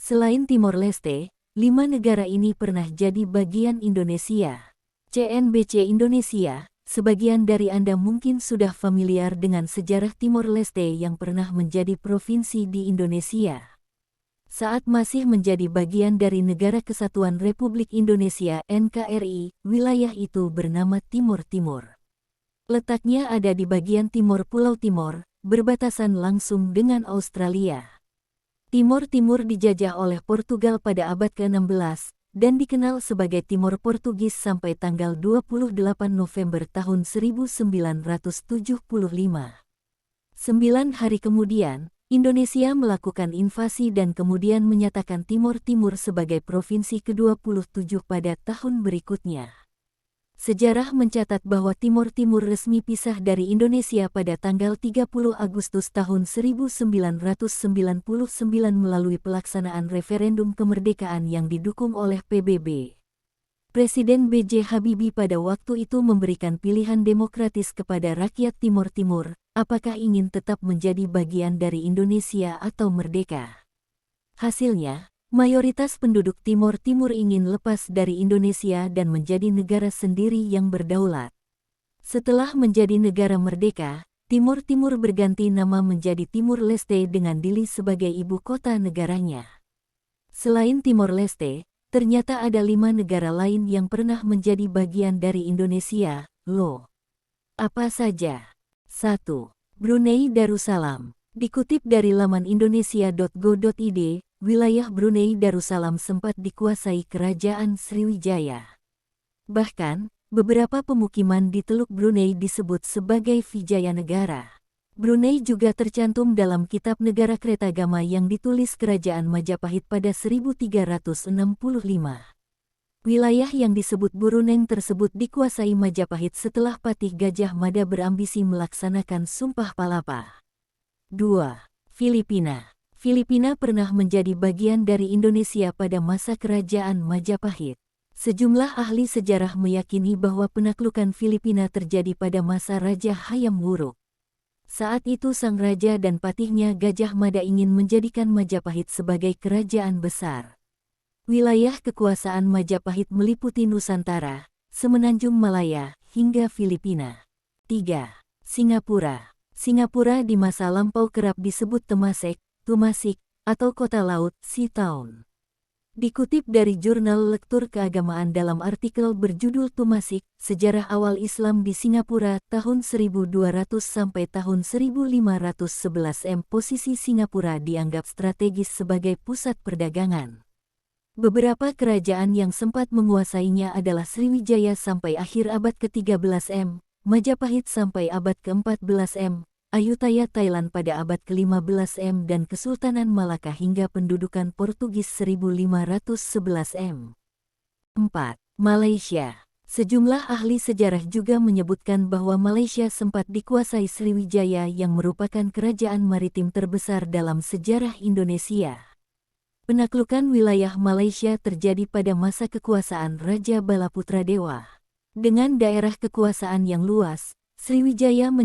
Selain Timor Leste, 5 negara ini pernah jadi bagian Indonesia. CNBC Indonesia, sebagian dari Anda mungkin sudah familiar dengan sejarah Timor Leste yang pernah menjadi provinsi di Indonesia. Saat masih menjadi bagian dari Negara Kesatuan Republik Indonesia (NKRI), wilayah itu bernama Timor Timur. Letaknya ada di bagian timur Pulau Timor, berbatasan langsung dengan Australia. Timor Timur dijajah oleh Portugal pada abad ke-16 dan dikenal sebagai Timor Portugis sampai tanggal 28 November tahun 1975. 9 hari kemudian, Indonesia melakukan invasi dan kemudian menyatakan Timor Timur sebagai provinsi ke-27 pada tahun berikutnya. Sejarah mencatat bahwa Timor Timur resmi pisah dari Indonesia pada tanggal 30 Agustus tahun 1999 melalui pelaksanaan referendum kemerdekaan yang didukung oleh PBB. Presiden B.J. Habibie pada waktu itu memberikan pilihan demokratis kepada rakyat Timor Timur, apakah ingin tetap menjadi bagian dari Indonesia atau merdeka. Hasilnya, mayoritas penduduk Timor Timur ingin lepas dari Indonesia dan menjadi negara sendiri yang berdaulat. Setelah menjadi negara merdeka, Timor Timur berganti nama menjadi Timur Leste dengan Dili sebagai ibu kota negaranya. Selain Timor Leste, ternyata ada 5 negara lain yang pernah menjadi bagian dari Indonesia, loh. Apa saja? 1. Brunei Darussalam. Dikutip dari laman indonesia.go.id, wilayah Brunei Darussalam sempat dikuasai Kerajaan Sriwijaya. Bahkan, beberapa pemukiman di Teluk Brunei disebut sebagai Vijayanegara. Brunei juga tercantum dalam Kitab Negara Kretagama yang ditulis Kerajaan Majapahit pada 1365. Wilayah yang disebut Brunei tersebut dikuasai Majapahit setelah Patih Gajah Mada berambisi melaksanakan Sumpah Palapa. 2. Filipina. Filipina pernah menjadi bagian dari Indonesia pada masa Kerajaan Majapahit. Sejumlah ahli sejarah meyakini bahwa penaklukan Filipina terjadi pada masa Raja Hayam Wuruk. Saat itu sang raja dan patihnya Gajah Mada ingin menjadikan Majapahit sebagai kerajaan besar. Wilayah kekuasaan Majapahit meliputi Nusantara, Semenanjung Malaya, hingga Filipina. 3. Singapura. Singapura di masa lampau kerap disebut Temasek, Tumasik, atau Kota Laut, Sea Town. Dikutip dari jurnal Lektur Keagamaan dalam artikel berjudul Tumasik, Sejarah Awal Islam di Singapura tahun 1200 sampai tahun 1511 posisi Singapura dianggap strategis sebagai pusat perdagangan. Beberapa kerajaan yang sempat menguasainya adalah Sriwijaya sampai akhir abad ke-13 Majapahit sampai abad ke-14 Ayutthaya Thailand pada abad ke-15 dan Kesultanan Malaka hingga pendudukan Portugis 1511 4. Malaysia. Sejumlah ahli sejarah juga menyebutkan bahwa Malaysia sempat dikuasai Sriwijaya yang merupakan kerajaan maritim terbesar dalam sejarah Indonesia. Penaklukan wilayah Malaysia terjadi pada masa kekuasaan Raja Balaputra Dewa. Dengan daerah kekuasaan yang luas, Sriwijaya menjadi